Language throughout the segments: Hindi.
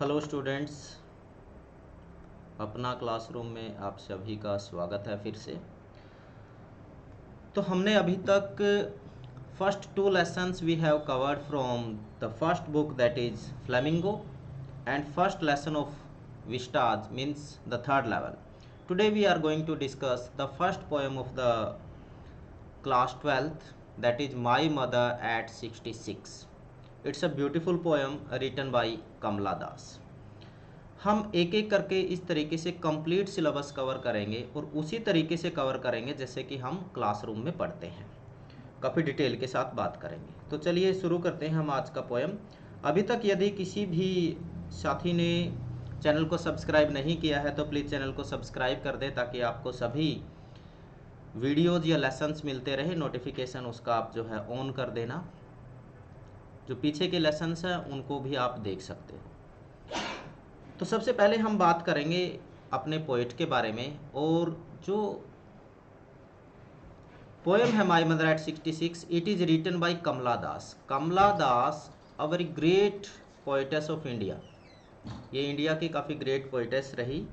हेलो स्टूडेंट्स, अपना क्लासरूम में आप सभी का स्वागत है फिर से। तो हमने अभी तक first two lessons we have covered from the first book that is Flamingo and first lesson of Vistas means the third level. Today we are going to discuss the first poem of the class 12th, that is My Mother at 66. It's a beautiful poem written by Kamla Das. हम एक एक करके इस तरीके से कंप्लीट सिलेबस कवर करेंगे और उसी तरीके से कवर करेंगे जैसे कि हम क्लासरूम में पढ़ते हैं। काफ़ी डिटेल के साथ बात करेंगे। तो चलिए शुरू करते हैं हम आज का पोएम। अभी तक यदि किसी भी साथी ने चैनल को सब्सक्राइब नहीं किया है तो प्लीज़ चैनल को सब्सक्राइब कर दें ताकि आपको सभी वीडियोज़ या लेसन्स मिलते रहे। नोटिफिकेशन उसका आप जो है ऑन कर देना। जो पीछे के लेसन्स हैं उनको भी आप देख सकते हो। तो सबसे पहले हम बात करेंगे अपने पोएट के बारे में। और जो पोएम है my mother at 66, it is written by Kamala Das. Kamala Das a very great poetess of India. ये इंडिया की काफ़ी ग्रेट पोएटेस रही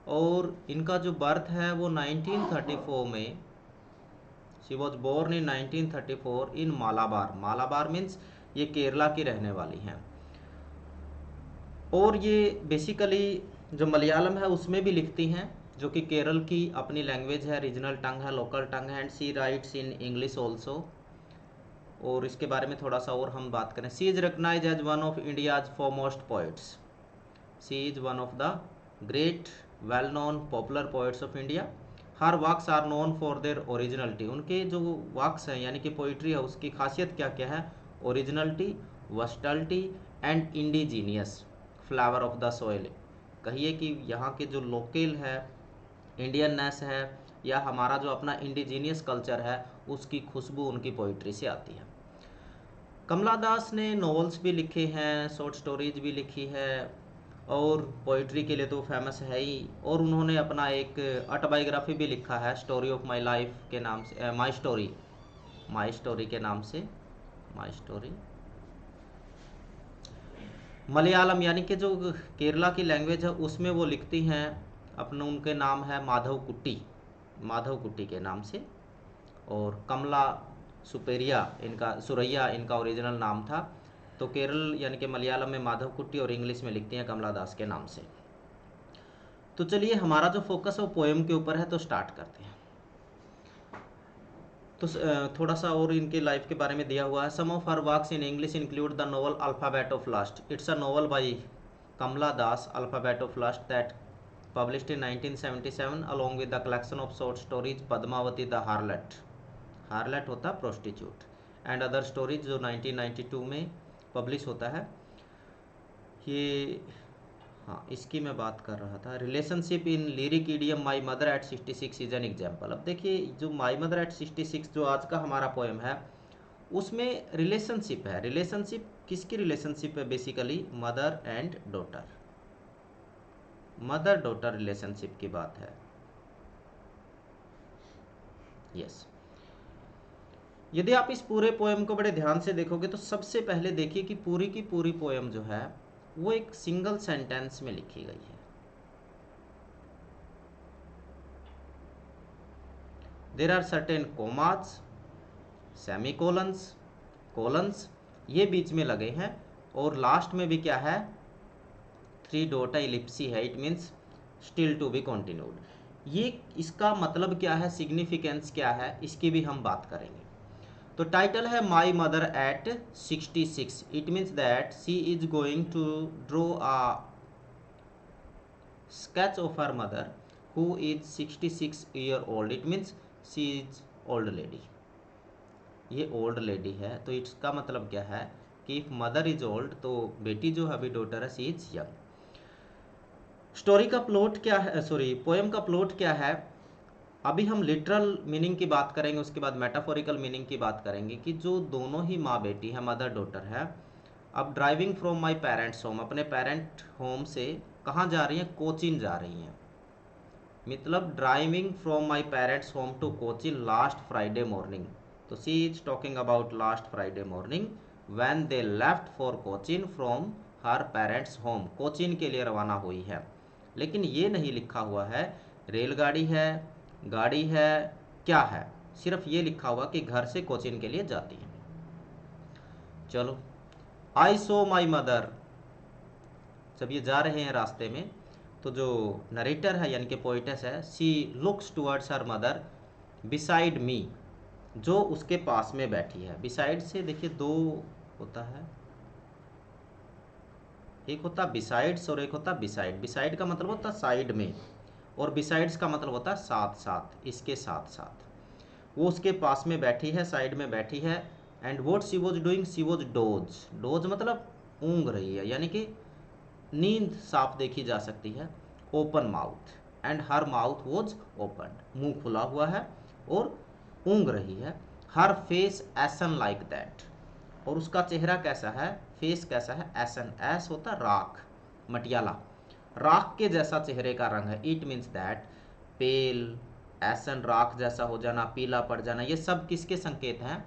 और इनका जो बर्थ है वो 1934 में, she was born in 1934 in Malabar. Malabar means ये केरला की रहने वाली हैं। और ये बेसिकली जो मलयालम है उसमें भी लिखती हैं, जो कि केरल की अपनी लैंग्वेज है, रीजनल टंग है, लोकल टंग है। And she writes in English also. और इसके बारे में थोड़ा सा और हम बात करें। She is recognise as one of India's foremost poets. She is one of the great well known popular poets of India. Her works are known for their originality. उनके जो वर्क्स हैं यानी कि पोइट्री है उसकी खासियत क्या क्या है? Originality, versatility and indigenous flower of the soil. कहिए कि यहाँ के जो लोकल है, इंडियननेस है, या हमारा जो अपना इंडिजीनियस कल्चर है उसकी खुशबू उनकी पोइट्री से आती है। कमला दास ने नॉवेल्स भी लिखे हैं, शॉर्ट स्टोरीज भी लिखी है और पोइट्री के लिए तो फेमस है ही। और उन्होंने अपना एक ऑटोबायोग्राफी भी लिखा है, स्टोरी ऑफ माई लाइफ के नाम से, माई स्टोरी के नाम से, माई स्टोरी। मलयालम यानी कि जो केरला की लैंग्वेज है उसमें वो लिखती हैं अपने, उनके नाम है माधव कुट्टी के नाम से। और कमला सुरैया इनका ओरिजिनल नाम था। तो केरल यानी कि मलयालम में माधव कुट्टी और इंग्लिश में लिखती हैं कमला दास के नाम से। तो चलिए हमारा जो फोकस है वो पोएम के ऊपर है, तो स्टार्ट करते हैं। तो थोड़ा सा और इनके लाइफ के बारे में दिया हुआ है। Some of her works in English include the novel alphabet of lust. It's a novel by Kamala Das, alphabet of lust, that published in 1977 along with the collection of short stories Padmavati the harlot होता प्रोस्टिट्यूट एंड अदर स्टोरीज, जो 1992 में पब्लिश होता है। ये हाँ, इसकी मैं बात कर रहा था। Relationship in lyric idiom my mother at 66 is an example. अब देखिए जो माई मदर एट 66 जो आज का हमारा पोएम है उसमें रिलेशनशिप है। रिलेशनशिप किसकी रिलेशनशिप है? Basically mother and daughter, mother daughter relationship की बात है। यस। यदि आप इस पूरे पोएम को बड़े ध्यान से देखोगे तो सबसे पहले देखिए कि पूरी की पूरी पोएम जो है वो एक सिंगल सेंटेंस में लिखी गई है। There are certain commas, semicolons, colons ये बीच में लगे हैं और लास्ट में भी क्या है? 3 डॉट इलिप्सी है। It means still to be continued. ये इसका मतलब क्या है, सिग्निफिकेंस क्या है, इसकी भी हम बात करेंगे। तो टाइटल है my mother at 66। It means that she is going to draw a sketch of her mother who is 66 year old. It means she is old lady. ये ओल्ड लेडी है। तो इसका मतलब क्या है कि इफ मदर इज ओल्ड तो बेटी जो अभी डॉटर है शी इज यंग। स्टोरी का प्लॉट क्या है, सॉरी पोएम का प्लॉट क्या है? अभी हम लिटरल मीनिंग की बात करेंगे, उसके बाद मेटाफोरिकल मीनिंग की बात करेंगे कि जो दोनों ही माँ बेटी है, मदर डॉटर है, अब driving from my parents home, अपने पेरेंट होम से कहाँ जा रही हैं? कोचिन जा रही हैं। मतलब driving from my parents home to Cochin last Friday morning. तो she is talking about last Friday morning when they left for Cochin from her parents home, Cochin के लिए रवाना हुई है। लेकिन ये नहीं लिखा हुआ है रेलगाड़ी है, गाड़ी है, क्या है, सिर्फ ये लिखा हुआ कि घर से कोचीन के लिए जाती है। चलो, आई सो माई मदर, जब ये जा रहे हैं रास्ते में तो जो नरेटर है यानी कि पोइटेस है, she looks towards her mother beside me, जो उसके पास में बैठी है। बिसाइड से देखिए दो होता है, एक होता बिसाइड्स और एक होता बिसाइड। बिसाइड का मतलब होता साइड में और बिसाइड्स का मतलब होता है साथ साथ, इसके साथ साथ। वो उसके पास में बैठी है, साइड में बैठी है। And what she was doing, she was dose, dose मतलब ऊँग रही है, यानी कि नींद साफ देखी जा सकती है। Open mouth, and her mouth was open, मुंह खुला हुआ है और ऊँग रही है। हर फेस एसन लाइक दैट, और उसका चेहरा कैसा है, फेस कैसा है, एसन, एस होता राख, मटियाला, राख के जैसा चेहरे का रंग है। इट मीन्स दैट पेल, एसन राख जैसा हो जाना, पीला पड़ जाना, ये सब किसके संकेत हैं,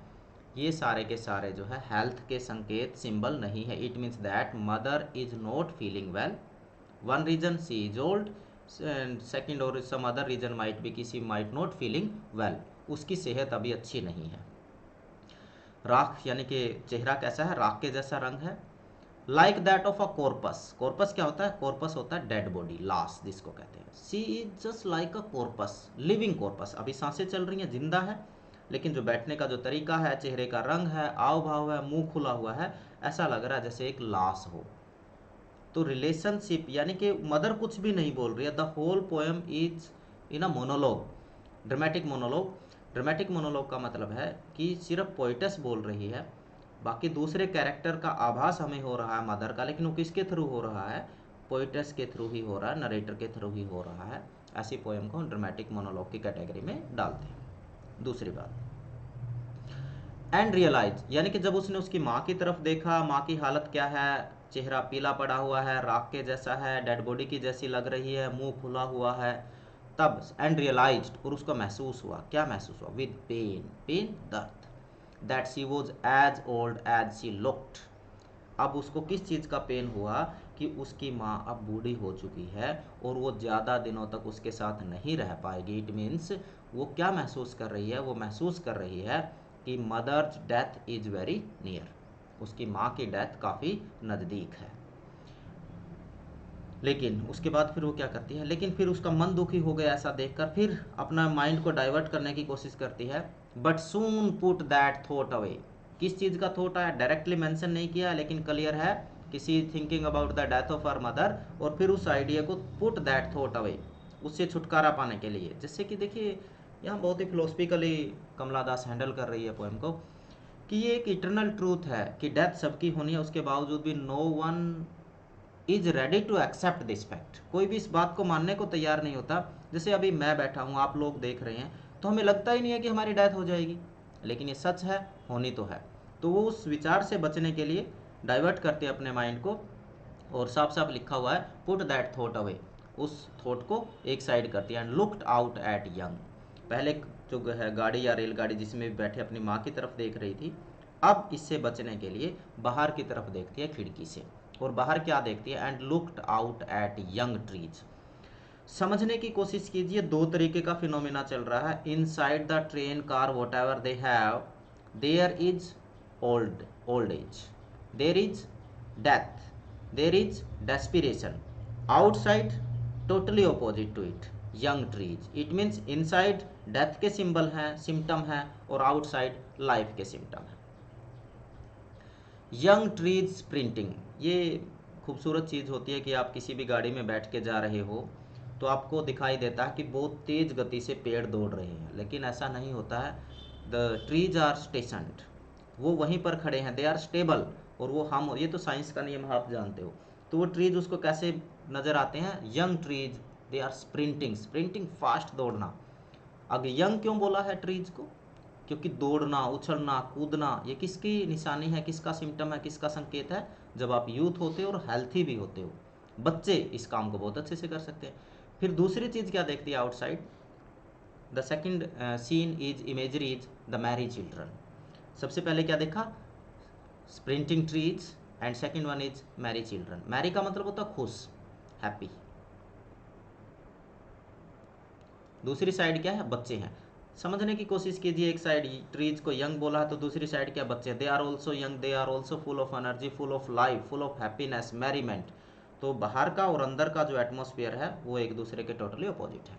ये सारे के सारे जो है हेल्थ के संकेत, सिंबल नहीं है। It means that mother is not feeling well. One reason she is old, second और some other reason might be कि she might not feeling well, उसकी सेहत अभी अच्छी नहीं है। राख यानी कि चेहरा कैसा है, राख के जैसा रंग है। Like that of a corpus, corpus क्या होता है, कॉर्पस होता है डेड बॉडी, लाश जिसको कहते हैं। She is just like a corpse, living corpse, अभी सांसें चल रही हैं, जिंदा है, लेकिन जो बैठने का जो तरीका है, चेहरे का रंग है, आव भाव है, मुंह खुला हुआ है, ऐसा लग रहा है जैसे एक लाश हो। तो रिलेशनशिप यानी कि मदर कुछ भी नहीं बोल रही है। The whole poem is in a monologue, dramatic monologue. Dramatic monologue का मतलब है कि सिर्फ पोइटस बोल रही है, बाकी दूसरे कैरेक्टर का आभास हमें हो रहा है मदर का, लेकिन वो किसके थ्रू हो रहा है, पोइटस के थ्रू ही हो रहा है, नरेटर के थ्रू ही हो रहा है। ऐसी पोएम को हम ड्रामेटिक मोनोलॉग की कैटेगरी में डालते हैं। दूसरी बात, एंड रियलाइज, यानी कि जब उसने उसकी माँ की तरफ देखा, माँ की हालत क्या है, चेहरा पीला पड़ा हुआ है, राख के जैसा है, डेड बॉडी की जैसी लग रही है, मुंह खुला हुआ है, तब एंड रियलाइज्ड, और उसको महसूस हुआ, क्या महसूस हुआ, विद पेन, पेन दर्द, that she was as old as she looked. अब उसको किस चीज़ का पेन हुआ कि उसकी माँ अब बूढ़ी हो चुकी है और वो ज़्यादा दिनों तक उसके साथ नहीं रह पाएगी। इट मीन्स वो क्या महसूस कर रही है, वो महसूस कर रही है कि mother's death is very near, उसकी माँ की डेथ काफ़ी नज़दीक है। लेकिन उसके बाद फिर वो क्या करती है, लेकिन फिर उसका मन दुखी हो गया ऐसा देखकर, फिर अपना माइंड को डाइवर्ट करने की कोशिश करती है। But soon put that thought away, किस चीज़ का थॉट है, डायरेक्टली मेंशन नहीं किया, लेकिन क्लियर है कि she thinking about the death of her mother, और फिर उस आइडिया को पुट दैट थॉट अवे, उससे छुटकारा पाने के लिए। जिससे कि देखिए यहाँ बहुत ही फिलोसफिकली कमला दास हैंडल कर रही है पोएम को, कि ये एक इटरनल ट्रूथ है कि डेथ सबकी होनी है, उसके बावजूद भी no one is ready to accept this fact, कोई भी इस बात को मानने को तैयार नहीं होता। जैसे अभी मैं बैठा हूँ, आप लोग देख रहे हैं, तो हमें लगता ही नहीं है कि हमारी डेथ हो जाएगी, लेकिन ये सच है, होनी तो है। तो वो उस विचार से बचने के लिए डाइवर्ट करते हैं अपने माइंड को, और साफ साफ लिखा हुआ है पुट दैट थॉट अवे, उस थॉट को एक साइड करती है। And looked out at young, पहले जो है गाड़ी या रेलगाड़ी जिसमें भी बैठे अपनी माँ की तरफ देख रही थी, अब इससे बचने के लिए बाहर की तरफ देखती है खिड़की से, और बाहर क्या देखती है, and looked out at young trees. समझने की कोशिश कीजिए, दो तरीके का फिनोमिना चल रहा है। Inside the train car whatever they have, there is old age, there is death, there is desperation. Outside totally opposite to it, young trees. It means inside death के सिंबल हैं, सिम्टम हैं, और आउटसाइड लाइफ के सिम्टम हैं। यंग ट्रीज स्प्रिंटिंग, ये खूबसूरत चीज़ होती है कि आप किसी भी गाड़ी में बैठ के जा रहे हो तो आपको दिखाई देता है कि बहुत तेज़ गति से पेड़ दौड़ रहे हैं, लेकिन ऐसा नहीं होता है। द ट्रीज आर स्टेशनड, वो वहीं पर खड़े हैं, दे आर स्टेबल, और वो हम, ये तो साइंस का नियम आप जानते हो। तो वो ट्रीज उसको कैसे नज़र आते हैं, young trees, they are sprinting, sprinting fast दौड़ना। अब यंग क्यों बोला है ट्रीज को, क्योंकि दौड़ना, उछलना, कूदना, ये किसकी निशानी है, किसका सिम्टम है, किसका संकेत है, जब आप यूथ होते हो और हेल्थी भी होते हो। बच्चे इस काम को बहुत अच्छे से कर सकते हैं। फिर दूसरी चीज़ क्या देखती है outside, the second scene is imagery is the merry children. सबसे पहले क्या देखा, sprinting trees, and second one is merry children. Merry का मतलब होता है खुश, हैप्पी। दूसरी साइड क्या है, बच्चे हैं। समझने की कोशिश कीजिए, एक साइड ट्रीज को यंग बोला है तो दूसरी साइड क्या, बच्चे। They are also young, they are also full of energy, full of life, full of happiness, merriment. तो बाहर का और अंदर का जो एटमोसफियर है वो एक दूसरे के टोटली अपोजिट है।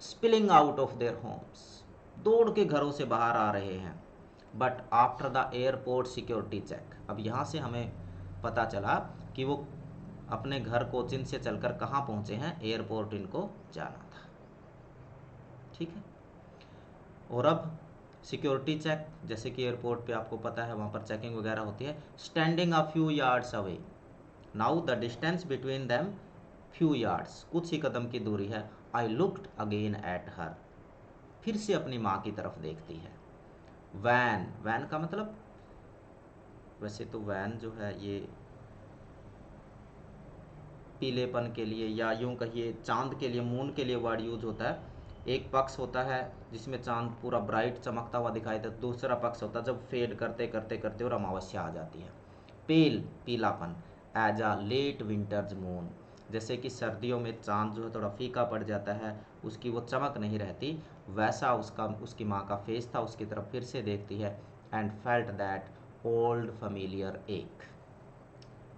Spilling out of their homes, दौड़ के घरों से बाहर आ रहे हैं। But after the airport security check, अब यहाँ से हमें पता चला कि वो अपने घर कोचिन से चलकर कहाँ पहुँचे हैं, एयरपोर्ट इनको जाना था। ठीक है, और अब सिक्योरिटी चेक, जैसे कि एयरपोर्ट पे आपको पता है वहाँ पर चेकिंग वगैरह होती है। Standing a few yards away, now the distance between them few yards, कुछ ही कदम की दूरी है। I looked again at her, फिर से अपनी माँ की तरफ देखती है। वैन, वैन का मतलब, वैसे तो वैन जो है ये पीलेपन के लिए या यूं कहिए चांद के लिए, मून के लिए वर्ड यूज होता है। एक पक्ष होता है जिसमें चांद पूरा ब्राइट चमकता हुआ दिखाई देता है, दूसरा पक्ष होता है जब फेड करते करते करते और अमावस्या आ जाती है। पेल, पीलापन। As a late winter's moon, जैसे कि सर्दियों में चांद जो है थोड़ा फीका पड़ जाता है, उसकी वो चमक नहीं रहती, वैसा उसकी माँ का फेस था। उसकी तरफ फिर से देखती है। And felt that old familiar एक,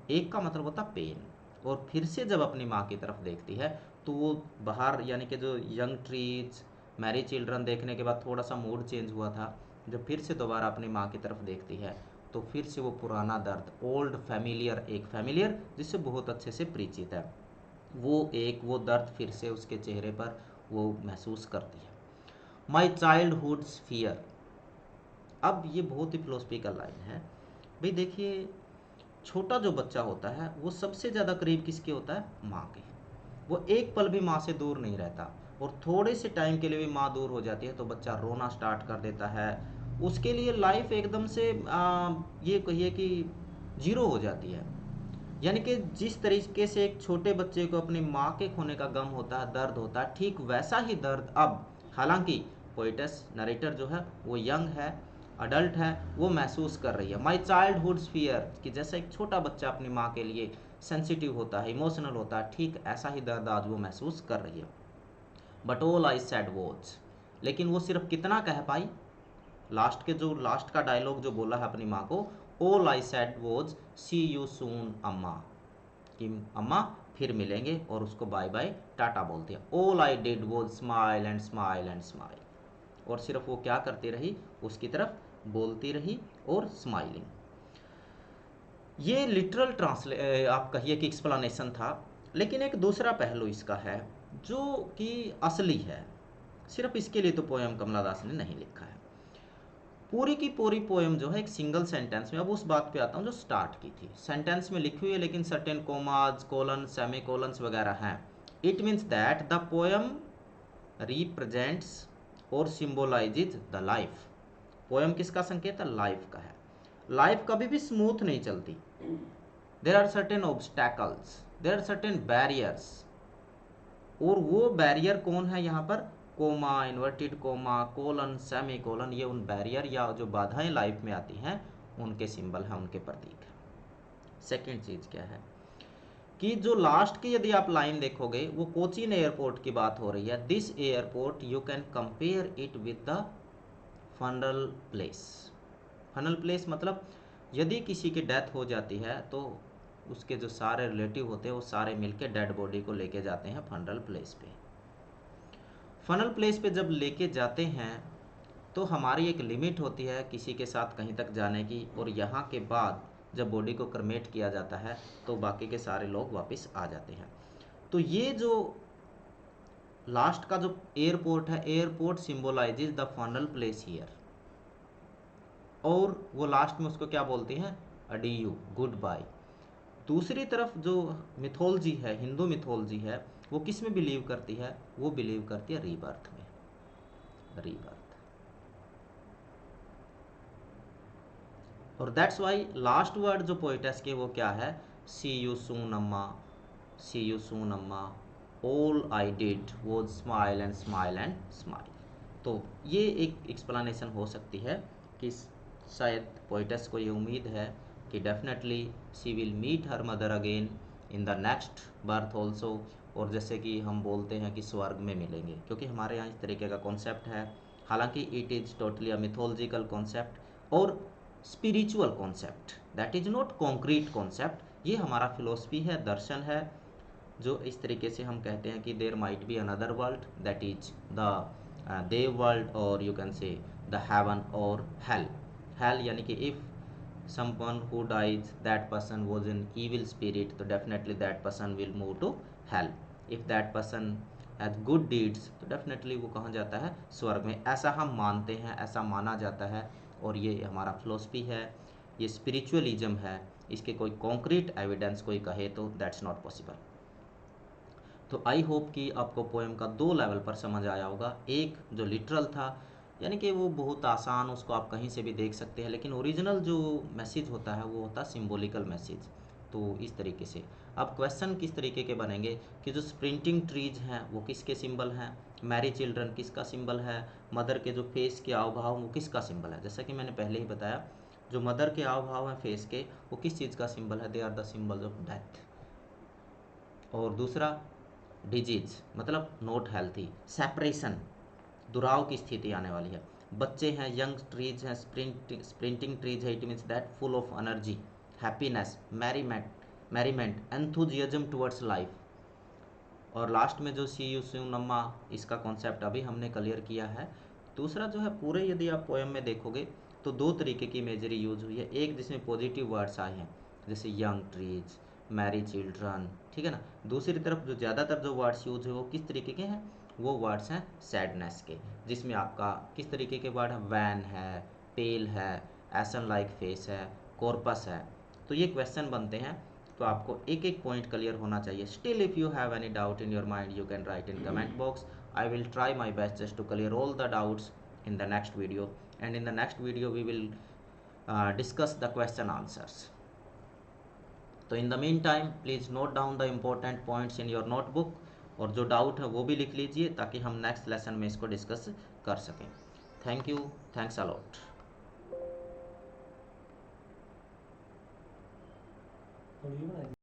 एक का मतलब होता पेन। और फिर से जब अपनी माँ की तरफ देखती है तो वो बाहर, यानी कि जो यंग ट्रीज, मैरी चिल्ड्रन देखने के बाद थोड़ा सा मूड चेंज हुआ था। जब फिर से दोबारा अपनी माँ की तरफ देखती है तो फिर से वो पुराना दर्द, ओल्ड फैमिलियर, एक फैमिलियर जिससे बहुत अच्छे से परिचित है, वो दर्द फिर से उसके चेहरे पर वो महसूस करती है। माई चाइल्डहुड्स फियर, अब ये बहुत ही फिलोसफिकल लाइन है। भाई देखिए, छोटा जो बच्चा होता है वो सबसे ज़्यादा करीब किसके होता है, माँ के। वो एक पल भी माँ से दूर नहीं रहता, और थोड़े से टाइम के लिए भी माँ दूर हो जाती है तो बच्चा रोना स्टार्ट कर देता है। उसके लिए लाइफ एकदम से ये कहिए कि जीरो हो जाती है। यानी कि जिस तरीके से एक छोटे बच्चे को अपनी माँ के खोने का गम होता है, दर्द होता है, ठीक वैसा ही दर्द अब, हालांकि पोइटस नरेटर जो है वो यंग है, अडल्ट है, वो महसूस कर रही है। माई चाइल्डहुड्स फियर, कि जैसा एक छोटा बच्चा अपनी माँ के लिए सेंसिटिव होता है, इमोशनल होता है, ठीक ऐसा ही दर्द आज वो महसूस कर रही है। But all I said was, लेकिन वो सिर्फ कितना कह पाई, लास्ट का डायलॉग जो बोला है अपनी माँ को, all I said was see you soon amma, कि अम्मा फिर मिलेंगे, और उसको बाय बाय टाटा बोलती है। All I did was smile and smile and smile, और सिर्फ वो क्या करती रही, उसकी तरफ बोलती रही और स्माइलिंग। ये लिटरल आप कहिए कि एक्सप्लेनेशन था, लेकिन एक दूसरा पहलू इसका है जो कि असली है। सिर्फ इसके लिए तो पोएम कमला दास ने नहीं लिखा है। पूरी की पूरी पोएम जो है एक सिंगल सेंटेंस में, अब उस बात पे आता हूँ जो स्टार्ट की थी, सेंटेंस में लिखी हुई है लेकिन certain commas, colon, semi colons वगैरह हैं। It means that the poem represents और सिम्बोलाइजेज द लाइफ। पोएम किसका संकेत है, लाइफ का है। लाइफ कभी भी स्मूथ नहीं चलती, there are certain obstacles, there are certain barriers, और वो बैरियर कौन है यहाँ पर, comma, inverted comma, colon, semicolon, ये उन बैरियर या जो बाधाएं लाइफ में आती हैं उनके सिंबल हैं, उनके प्रतीक हैं। सेकेंड चीज़ क्या है कि जो लास्ट की यदि आप लाइन देखोगे वो कोचीन एयरपोर्ट की बात हो रही है। This airport you can compare it with the funeral place. Funnel place मतलब यदि किसी की डेथ हो जाती है तो उसके जो सारे रिलेटिव होते हैं वो सारे मिलके डेड बॉडी को लेके जाते हैं फनरल प्लेस पे। फनल प्लेस पे जब लेके जाते हैं तो हमारी एक लिमिट होती है किसी के साथ कहीं तक जाने की, और यहाँ के बाद जब बॉडी को क्रेमेट किया जाता है तो बाकी के सारे लोग वापस आ जाते हैं। तो ये जो लास्ट का जो एयरपोर्ट है, airport symbolises the funnel place here, और वो लास्ट में उसको क्या बोलती हैं, अडीयू, गुड बाय। दूसरी तरफ जो मिथोलॉजी है, हिंदू मिथोलॉजी है, वो किस में बिलीव करती है, वो बिलीव करती है रीबर्थ में, रीबर्थ। और दैट्स वाई लास्ट वर्ड जो पोइटस के वो क्या है, सी यू सून अम्मा, सी यू सून अम्मा, all I did was smile and smile and smile. तो ये एक एक्सप्लेनेशन हो सकती है कि शायद पोइटस को ये उम्मीद है कि definitely she will meet her mother again in the next birth also, और जैसे कि हम बोलते हैं कि स्वर्ग में मिलेंगे, क्योंकि हमारे यहाँ इस तरीके का कॉन्सेप्ट है। हालांकि it is totally a mythological concept और spiritual concept, that is not concrete concept. ये हमारा फिलोसफी है, दर्शन है, जो इस तरीके से हम कहते हैं कि there might be another world that is the देव वर्ल्ड, और you can say the heaven और हेल। हेल यानी कि if someone who dies, that person was an evil spirit, तो definitely that person will move to hell. if that person has good deeds, तो definitely वो कहाँ जाता है, स्वर्ग में। ऐसा हम मानते हैं, ऐसा माना जाता है, और ये हमारा फिलोसफी है, ये स्पिरिचुअलिज्म है। इसके कोई कॉन्क्रीट एविडेंस कोई कहे तो दैट्स नॉट पॉसिबल। तो आई होप कि आपको पोएम का दो लेवल पर समझ आया होगा। एक जो लिटरल था, यानी कि वो बहुत आसान, उसको आप कहीं से भी देख सकते हैं, लेकिन ओरिजिनल जो मैसेज होता है वो होता है सिंबॉलिकल मैसेज। तो इस तरीके से अब क्वेश्चन किस तरीके के बनेंगे कि जो स्प्रिंटिंग ट्रीज हैं वो किसके सिंबल हैं, मैरी चिल्ड्रन किसका सिंबल है, मदर के जो फेस के हाव भाव वो किसका सिंबल है। जैसा कि मैंने पहले ही बताया, जो मदर के हाव भाव हैं फेस के, वो किस चीज़ का सिंबल है, they are the symbols of death. और दूसरा डिजीज मतलब नॉट हेल्थी, सेपरेशन, दुराव की स्थिति आने वाली है। बच्चे हैं, यंग ट्रीज हैं, स्प्रिंटिंग ट्रीज है, it means that full of energy, happiness, merriment, enthusiasm towards life. और लास्ट में जो सी यू स्यू नम्मा, इसका कॉन्सेप्ट अभी हमने क्लियर किया है। दूसरा जो है, पूरे यदि आप पोएम में देखोगे तो दो तरीके की इमेजरी यूज हुई है। एक जिसमें पॉजिटिव वर्ड्स आए हैं जैसे यंग ट्रीज, मैरी चिल्ड्रन, ठीक है ना। दूसरी तरफ जो ज़्यादातर जो वर्ड्स यूज है वो किस तरीके के हैं, वो वर्ड्स हैं सैडनेस के, जिसमें आपका किस तरीके के वर्ड है, वैन है, पेल है, एसन लाइक फेस है, कॉर्पस है। तो ये क्वेश्चन बनते हैं, तो आपको एक एक पॉइंट क्लियर होना चाहिए। Still if you have any doubt in your mind you can write in comment box. I will try my best just to clear all the doubts in the next video, and in the next video we will discuss the question answers. तो in the meantime please note down the important points in your notebook, और जो डाउट है वो भी लिख लीजिए ताकि हम नेक्स्ट लेसन में इसको डिस्कस कर सकें। Thank you, thanks a lot.